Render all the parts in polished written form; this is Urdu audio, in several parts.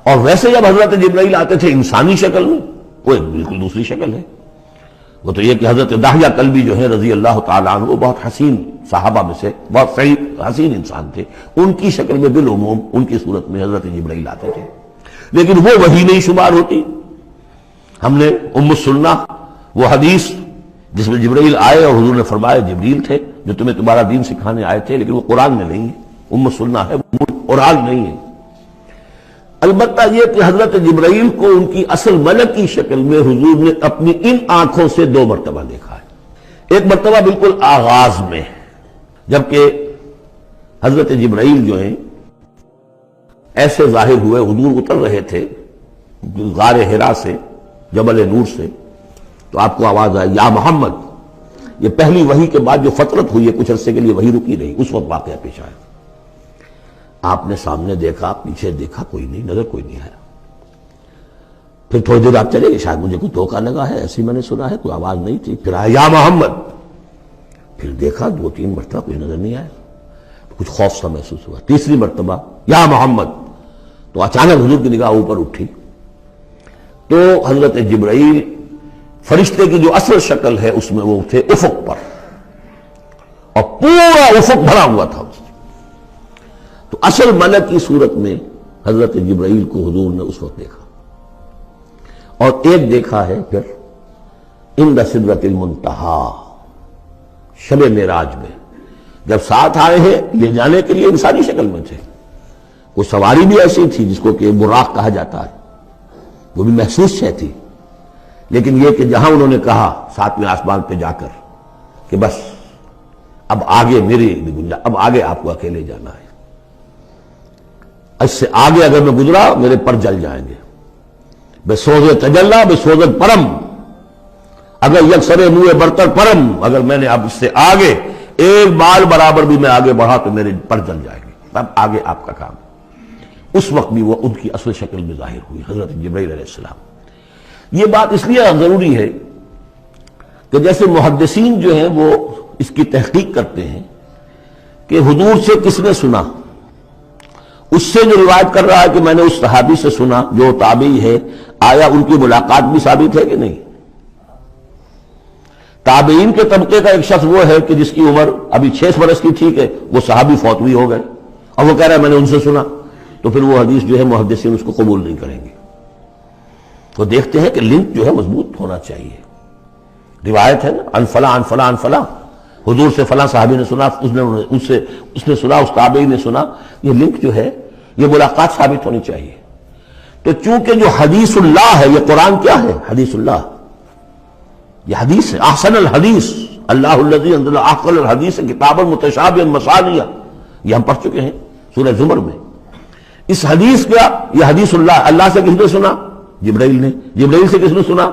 اور ویسے جب حضرت جبرائیل آتے تھے انسانی شکل میں، وہ ایک بالکل دوسری شکل ہے۔ وہ تو یہ کہ حضرت داہیہ کلبی جو ہے رضی اللہ تعالیٰ عنہ، وہ بہت حسین صحابہ میں سے بہت صحیح حسین انسان تھے، ان کی شکل میں بالعموم ان کی صورت میں حضرت جبرائیل آتے تھے، لیکن وہ وحی نہیں شمار ہوتی۔ ہم نے ام السنہ وہ حدیث جس میں جبرائیل آئے اور حضور نے فرمایا جبریل تھے جو تمہیں تمہارا دین سکھانے آئے تھے، لیکن وہ قرآن میں نہیں ہے، ام السنہ ہے، قرآن نہیں ہے۔ البتہ یہ کہ حضرت جبرائیل کو ان کی اصل ملکی شکل میں حضور نے اپنی ان آنکھوں سے 2 مرتبہ دیکھا ہے۔ ایک مرتبہ بالکل آغاز میں، جبکہ حضرت جبرائیل جو ہیں ایسے ظاہر ہوئے، حضور اتر رہے تھے غار حرا سے، جبل نور سے، تو آپ کو آواز آئی یا محمد۔ یہ پہلی وحی کے بعد جو فترت ہوئی ہے، کچھ عرصے کے لیے وحی رکی رہی، اس وقت واقعہ پیش آیا۔ آپ نے سامنے دیکھا، پیچھے دیکھا، کوئی نہیں، نظر کوئی نہیں آیا۔ پھر تھوڑی دیر آپ چلے گئے، شاید مجھے کوئی دھوکہ لگا ہے، ایسی میں نے سنا ہے، کوئی آواز نہیں تھی۔ پھر آیا یا محمد، پھر دیکھا 2-3 مرتبہ کوئی نظر نہیں آیا، کچھ خوف سا محسوس ہوا۔ تیسری مرتبہ یا محمد، تو اچانک حضور کی نگاہ اوپر اٹھی، تو حضرت جبرائیل فرشتے کی جو اصل شکل ہے اس میں وہ تھے افق پر، اور پورا افق بھرا ہوا تھا۔ تو اصل ملک کی صورت میں حضرت جبرائیل کو حضور نے اس وقت دیکھا، اور ایک دیکھا ہے پھر عند سدرۃ المنتہا، شب معراج میں، جب ساتھ آئے ہیں لے جانے کے لیے انسانی شکل میں تھے۔ کوئی سواری بھی ایسی تھی جس کو کہ براق کہا جاتا ہے، وہ بھی محسوس شے تھی، لیکن یہ کہ جہاں انہوں نے کہا 7ویں آسمان پہ جا کر کہ بس اب آگے میری گنجائش، اب آگے آپ کو اکیلے جانا ہے، اس سے آگے اگر میں گزرا میرے پر جل جائیں گے، بے سوز تجلا بے سوز پرم، اگر یکسر منہ برتر پرم، اگر میں نے اب اس سے آگے ایک بال برابر بھی میں آگے بڑھا تو میرے پر جل جائیں گے، تب آگے آپ کا کام۔ اس وقت بھی وہ ان کی اصل شکل میں ظاہر ہوئی حضرت جبرائیل علیہ السلام۔ یہ بات اس لیے ضروری ہے کہ جیسے محدثین جو ہیں وہ اس کی تحقیق کرتے ہیں کہ حضور سے کس نے سنا، اس سے جو روایت کر رہا ہے کہ میں نے اس صحابی سے سنا جو تابعی ہے، آیا ان کی ملاقات بھی ثابت ہے کہ نہیں؟ تابعین کے طبقے کا ایک شخص وہ ہے کہ جس کی عمر ابھی 6 برس کی تھی کہ وہ صحابی فوت بھی ہو گئے، اور وہ کہہ رہا ہے میں نے ان سے سنا، تو پھر وہ حدیث جو ہے محدثین اس کو قبول نہیں کریں گے۔ وہ دیکھتے ہیں کہ لنک جو ہے مضبوط ہونا چاہیے، روایت ہے نا ان فلاں ان فلاں ان فلاں، حضور سے فلاں صحابی نے سنا، اس نے سنا، اس تابعی نے سنا، یہ لنک جو ہے یہ ملاقات ثابت ہونی چاہیے۔ تو چونکہ جو حدیث اللہ ہے، یہ قرآن کیا ہے؟ حدیث اللہ، یہ حدیث ہے، احسن الحدیث اللہ الذی انزل احسن الحدیث کتابا متشابہا مثانیہ، یہ ہم پڑھ چکے ہیں سورہ زمر میں۔ اس حدیث کا یہ حدیث اللہ سے کس نے سنا؟ جبرائیل نے۔ جبرائیل سے کس نے سنا؟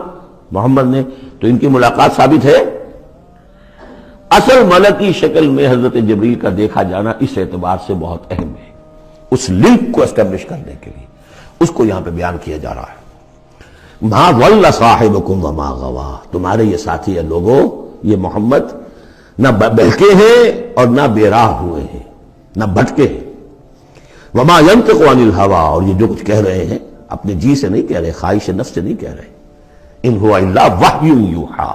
محمد نے۔ تو ان کی ملاقات ثابت ہے۔ اصل ملکی شکل میں حضرت جبرائیل کا دیکھا جانا اس اعتبار سے بہت اہم ہے، اس لنک کو اسٹیبلش کرنے کے لیے اس کو یہاں پہ بیان کیا جا رہا ہے۔ ما ضل صاحبکم وما غوا، تمہارے یہ ساتھی ہے لوگوں، یہ محمد نہ بہکے ہیں اور نہ بے راہ ہوئے ہیں، نہ بھٹکے ہیں۔ وما ينطق عن الهوى، اور یہ جو کچھ کہہ رہے ہیں اپنے جی سے نہیں کہہ رہے، خواہش نفس سے نہیں کہہ رہے، ان هو الا وحی یوحی،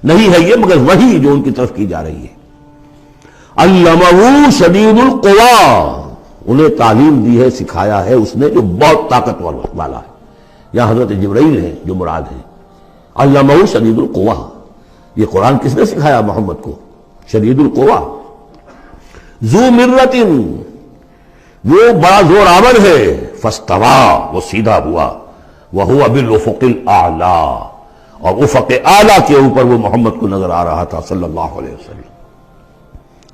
نہیں ہے یہ مگر وحی جو ان کی طرف کی جا رہی ہے۔ علمہ شدید القوی، انہیں تعلیم دی ہے، سکھایا ہے اس نے جو بہت طاقتور والا ہے۔ یہاں حضرت جبرائیل ہیں جو مراد ہے۔ علمہ شدید القوی، یہ قرآن کس نے سکھایا محمد کو؟ شدید القوی، ذو مرۃ، وہ بڑا زور آور ہے، فاستوی، وہ سیدھا ہوا، وہو بالافق الاعلی، اور افق اعلیٰ کے اوپر وہ محمد کو نظر آ رہا تھا صلی اللہ علیہ وسلم۔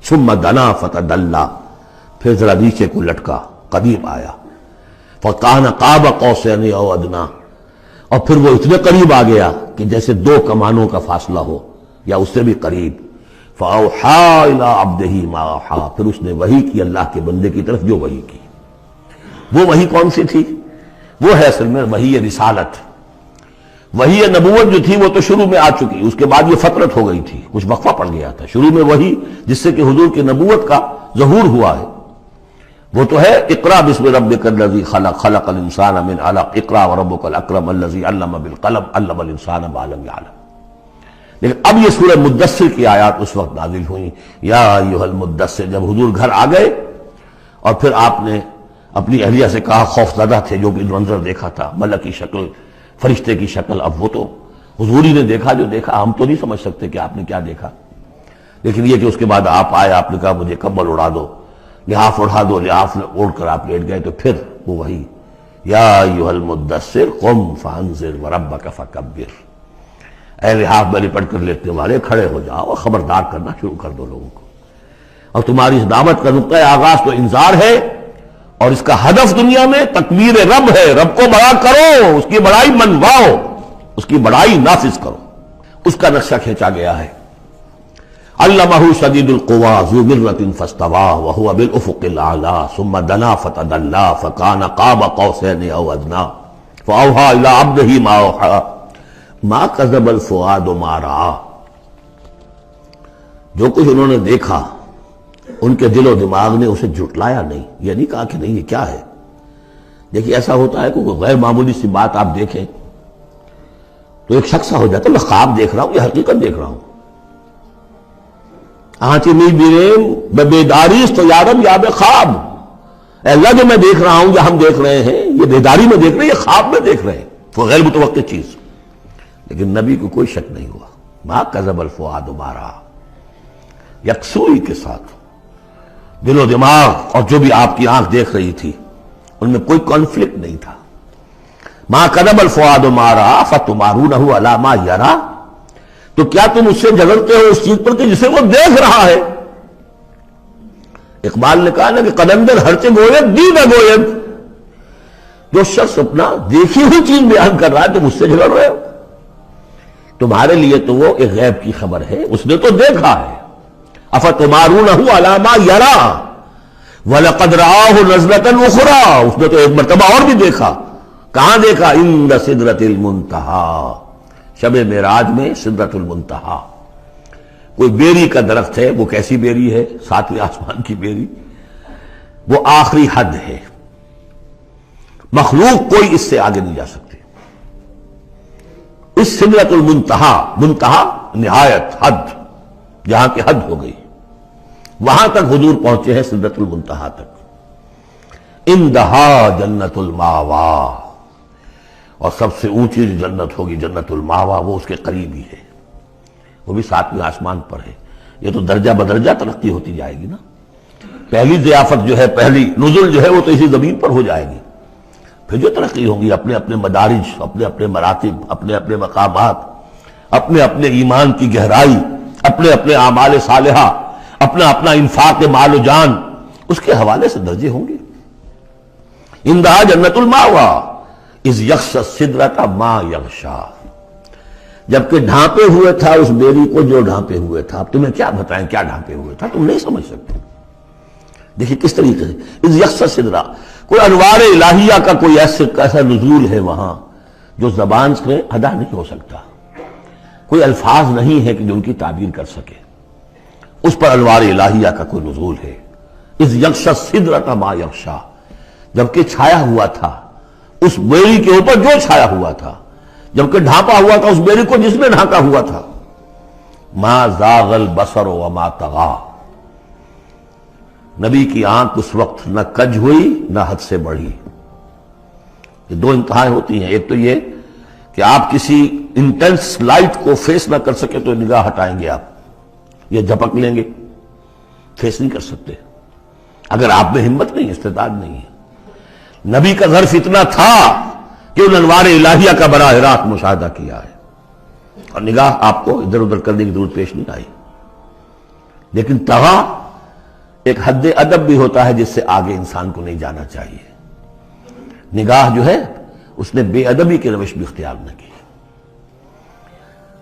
ثم دنا فتدلی، پھر ذرا نیچے کو لٹکا، قریب آیا، فکان قاب قوسین او ادنی، اور پھر وہ اتنے قریب آ گیا کہ جیسے 2 کمانوں کا فاصلہ ہو یا اس سے بھی قریب۔ فاوحی الی عبدہ ما اوحی، پھر اس نے وحی کی اللہ کے بندے کی طرف جو وحی کی۔ وہ وحی کون سی تھی؟ وہ ہے اصل میں وحی رسالت۔ وحی نبوت جو تھی وہ تو شروع میں آ چکی، اس کے بعد یہ فترت ہو گئی تھی، کچھ وقفہ پڑ گیا تھا۔ شروع میں وحی جس سے کہ حضور کی نبوت کا ظہور ہوا ہے، وہ تو ہے اقرا بسم ربک الذی خلق خلق الانسان من علق اقرا وربک الاکرم الذی علم بالقلم علم الانسان ما لم یعلم. لیکن اب یہ سورہ مدثر کی آیات اس وقت نازل ہوئیں، یا ایھا المدثر، جب حضور گھر آ گئے اور پھر آپ نے اپنی اہلیہ سے کہا، خوف زدہ تھے جو بھی منظر دیکھا تھا، ملک کی شکل، فرشتے کی شکل، اب وہ تو حضور ہی نے دیکھا جو دیکھا، ہم تو نہیں سمجھ سکتے کہ آپ نے کیا دیکھا. لیکن یہ کہ اس کے بعد آپ آئے، آپ نے کہا مجھے کمبل اڑا دو، لحاف اڑا دو، لحاف اوڑھ کر آپ لیٹ گئے، تو پھر وہ وہی یا ایھا المدثر قم فانذر وربک فکبر، اے لحاف میں لپٹ کر لیٹنے والے کھڑے ہو جاؤ اور خبردار کرنا شروع کر دو لوگوں کو. اور تمہاری اس دعوت کا نقطۂ آغاز تو انذار ہے، اور اس کا ہدف دنیا میں تکبیر رب ہے. رب کو بڑا کرو، اس کی بڑائی منواؤ، اس کی بڑائی نافذ کرو. اس کا نقشہ کھینچا گیا ہے. علمہ شدید القوی ذو مرۃ فاستوی وهو بالافق الاعلی ثم دنا فتدلی فکان قاب قوسین او ادنی فاوحی الی عبدہ ما اوحی ما کذب الفؤاد ما رأى. جو کچھ انہوں نے دیکھا ان کے دل و دماغ نے اسے جھٹلایا نہیں. یہ نہیں کہا کہ نہیں یہ کیا ہے. دیکھیے ایسا ہوتا ہے کہ کوئی غیر معمولی سی بات آپ دیکھیں تو ایک شخص ہو جاتا ہے میں خواب دیکھ رہا ہوں یا حقیقت دیکھ رہا ہوں. آنچی می بیریم بیداریست تو یارم یا بے خواب. اے اللہ جو میں دیکھ رہا ہوں یا ہم دیکھ رہے ہیں یہ بیداری میں دیکھ رہے ہیں، یہ خواب میں دیکھ رہے ہیں، وہ غیر متوقع چیز. لیکن نبی کو کوئی شک نہیں ہوا. ما کذب الفؤاد ما رأى، یکسوئی کے ساتھ دل و دماغ اور جو بھی آپ کی آنکھ دیکھ رہی تھی ان میں کوئی کانفلکٹ نہیں تھا. ما کذب الفؤاد ما رأى فتمارونہ علی ما یری، تو کیا تم اس سے جھگڑتے ہو اس چیز پر کہ جسے وہ دیکھ رہا ہے. اقبال نے کہا نا کہ قلندر ہرچے گوید دید گوید، جو شخص اپنا دیکھی ہوئی چیز بیان کر رہا ہے تم اس سے جھگڑ رہے ہو. تمہارے لیے تو وہ ایک غیب کی خبر ہے، اس نے تو دیکھا ہے. افتمارونہ علی ما یری وَلَقَدْ رَآهُ نَزْلَةً أُخْرَىٰ، اس نے تو ایک مرتبہ اور بھی دیکھا. کہاں دیکھا؟ عند سدرۃ المنتہیٰ، شب معراج میں سدرۃ المنتہیٰ. کوئی بیری کا درخت ہے، وہ کیسی بیری ہے؟ ساتویں آسمان کی بیری. وہ آخری حد ہے، مخلوق کوئی اس سے آگے نہیں جا سکتی. اس سدرۃ المنتہیٰ، منتہا نہایت، حد، جہاں کی حد ہو گئی، وہاں تک حضور پہنچے ہیں سدرۃ المنتہیٰ تک. اندہا جنت الماوا، اور سب سے اونچی جو جنت ہوگی جنت الماوا، وہ اس کے قریب ہی ہے، وہ بھی ساتویں آسمان پر ہے. یہ تو درجہ بدرجہ ترقی ہوتی جائے گی نا. پہلی ضیافت جو ہے، پہلی نزل جو ہے وہ تو اسی زمین پر ہو جائے گی. پھر جو ترقی ہوگی اپنے اپنے مدارج، اپنے اپنے مراتب، اپنے اپنے مقامات، اپنے اپنے ایمان کی گہرائی، اپنے اپنے اعمال صالحہ، اپنا اپنا انفاق مال و جان، اس کے حوالے سے درجے ہوں گے. اندہا جنت الماوا اذ یغشی السدرۃ ما یغشی، جبکہ ڈھانپے ہوئے تھا اس بیری کو جو ڈھانپے ہوئے تھا. اب تمہیں کیا بتائیں کیا ڈھانپے ہوئے تھا، تم نہیں سمجھ سکتے. دیکھیے کس طریقے سے اذ یغشی السدرۃ، کوئی انوار الہیہ کا کوئی ایسا نزول ہے وہاں جو زبان سے ادا نہیں ہو سکتا. کوئی الفاظ نہیں ہے کہ جو ان کی تعبیر کر سکے. اس پر انوار الہیہ کا کوئی نزول ہے. اذ یغشی السدرۃ ما یغشی، جبکہ چھایا ہوا تھا اس بیری کے اوپر جو چھایا ہوا تھا، جبکہ ڈھانپا ہوا تھا اس بیری کو جس میں ڈھانکا ہوا تھا. ما زاغ البصر وما طغی، نبی کی آنکھ اس وقت نہ کج ہوئی نہ حد سے بڑھی. یہ دو انتہائیں ہوتی ہیں. ایک تو یہ کہ آپ کسی انٹینس لائٹ کو فیس نہ کر سکے تو نگاہ ہٹائیں گے، آپ یہ جھپک لیں گے، فیس نہیں کر سکتے اگر آپ میں ہمت نہیں، استعداد نہیں ہے. نبی کا ظرف اتنا تھا کہ ان انوار الہیہ کا براہ راست مشاہدہ کیا ہے، اور نگاہ آپ کو ادھر ادھر کرنے کی ضرورت پیش نہیں آئی. لیکن طغا ایک حد ادب بھی ہوتا ہے جس سے آگے انسان کو نہیں جانا چاہیے. نگاہ جو ہے اس نے بے ادبی کی روش بھی اختیار نہ کی.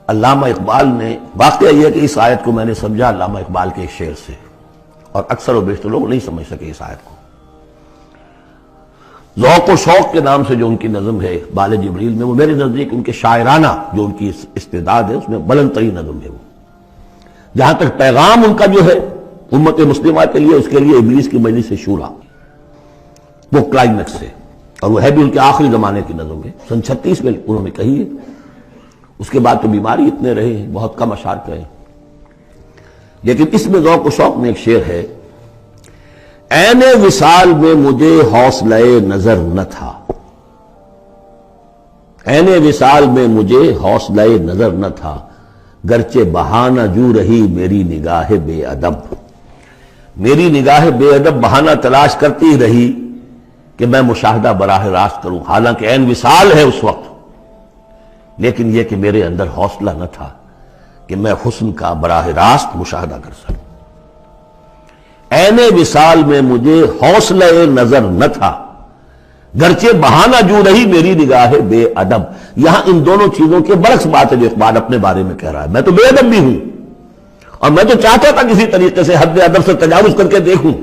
علامہ اقبال نے، واقعہ یہ کہ اس آیت کو میں نے سمجھا علامہ اقبال کے ایک شعر سے، اور اکثر و بیشتر لوگ نہیں سمجھ سکے اس آیت کو. ذوق و شوق کے نام سے جو ان کی نظم ہے بال جبریل میں، وہ میرے نزدیک ان کے شاعرانہ جو ان کی استعداد ہے اس میں بلند ترین نظم ہے. وہ جہاں تک پیغام ان کا جو ہے امت مسلمہ کے لیے، اس کے لیے ابلیس کی مجلس شورا، وہ کلائمیکس ہے، اور وہ ہے بھی ان کے آخری زمانے کی نظم ہے، سن 36 میں انہوں نے کہی ہے۔ اس کے بعد تو بیماری اتنے رہے ہیں، بہت کم اشعار کہے، لیکن اس میں ذوق و شوق میں ایک شعر ہے: عین وصال میں مجھے حوصلہ نظر نہ تھا، عین وصال میں مجھے حوصلہ نظر نہ تھا، گرچہ بہانہ جو رہی میری نگاہ بے ادب، میری نگاہ بے ادب بہانہ تلاش کرتی رہی کہ میں مشاہدہ براہ راست کروں، حالانکہ عین وصال ہے اس وقت، لیکن یہ کہ میرے اندر حوصلہ نہ تھا کہ میں حسن کا براہ راست مشاہدہ کر سکوں۔ عین وصال میں مجھے حوصلہ نظر نہ تھا، گرچہ بہانہ جو رہی میری نگاہ بے ادب۔ یہاں ان دونوں چیزوں کے برعکس بات ہے جو اقبال اپنے بارے میں کہہ رہا ہے۔ میں تو بے ادب بھی ہوں، اور میں تو چاہتا تھا کسی طریقے سے حد ادب سے تجاوز کر کے دیکھوں،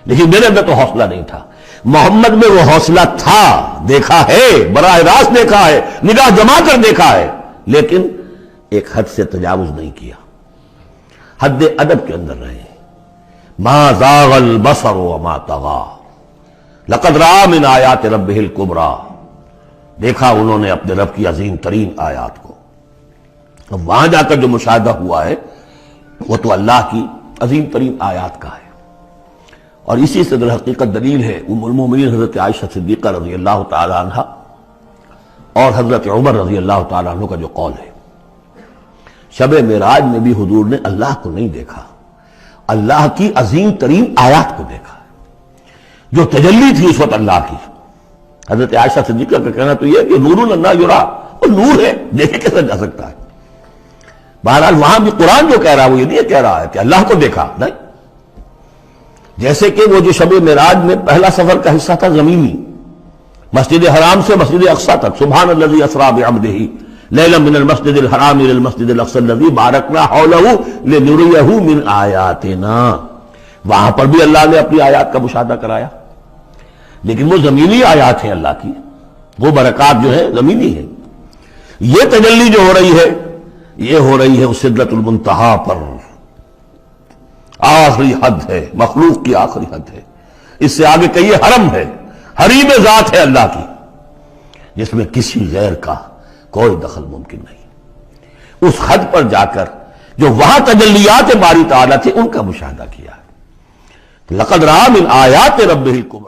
لیکن میرے اندر تو حوصلہ نہیں تھا۔ محمد میں وہ حوصلہ تھا، دیکھا ہے، براہ راست دیکھا ہے، نگاہ جما کر دیکھا ہے، لیکن ایک حد سے تجاوز نہیں کیا، حد ادب کے اندر رہے۔ ما زاغ البصر وما طغى لقد رأى من آیات ربہ الکبریٰ، دیکھا انہوں نے اپنے رب کی عظیم ترین آیات کو۔ اب وہاں جا کر جو مشاہدہ ہوا ہے وہ تو اللہ کی عظیم ترین آیات کا ہے، اور اسی سے در حقیقت دلیل ہے ام المومنین حضرت عائشہ صدیقہ رضی اللہ تعالی عنہ اور حضرت عمر رضی اللہ تعالی عنہ کا جو قول ہے۔ شب معراج میں بھی حضور نے اللہ کو نہیں دیکھا، اللہ کی عظیم ترین آیات کو دیکھا، جو تجلی تھی اس وقت اللہ کی۔ حضرت عائشہ صدیقہ کا کہنا تو یہ ہے کہ نور لا یرا، وہ نور ہے، دیکھے کیسے جا سکتا ہے۔ بہرحال وہاں بھی قرآن جو کہہ رہا ہے وہ یہ نہیں کہہ رہا ہے کہ اللہ کو دیکھا، نہیں، جیسے کہ وہ جو شب معراج میں پہلا سفر کا حصہ تھا زمینی، مسجد حرام سے مسجد اقصی تک، سبحان الذی اسریٰ بعبدہ لیلا من المسجد الحرام الى المسجد الاقصی الذی بارکنا حولہ لنریہ من آیاتنا، وہاں پر بھی اللہ نے اپنی آیات کا مشاہدہ کرایا، لیکن وہ زمینی آیات ہیں اللہ کی، وہ برکات جو ہے زمینی ہیں۔ یہ تجلی جو ہو رہی ہے یہ ہو رہی ہے اس سدرۃ المنتہا پر، آخری حد ہے، مخلوق کی آخری حد ہے، اس سے آگے کہیے حرم ہے، حریم ذات ہے اللہ کی، جس میں کسی غیر کا کوئی دخل ممکن نہیں۔ اس حد پر جا کر جو وہاں تجلیات باری تعالیٰ تھے ان کا مشاہدہ کیا ہے۔ لقد رأى من آیات ربہ الکبریٰ۔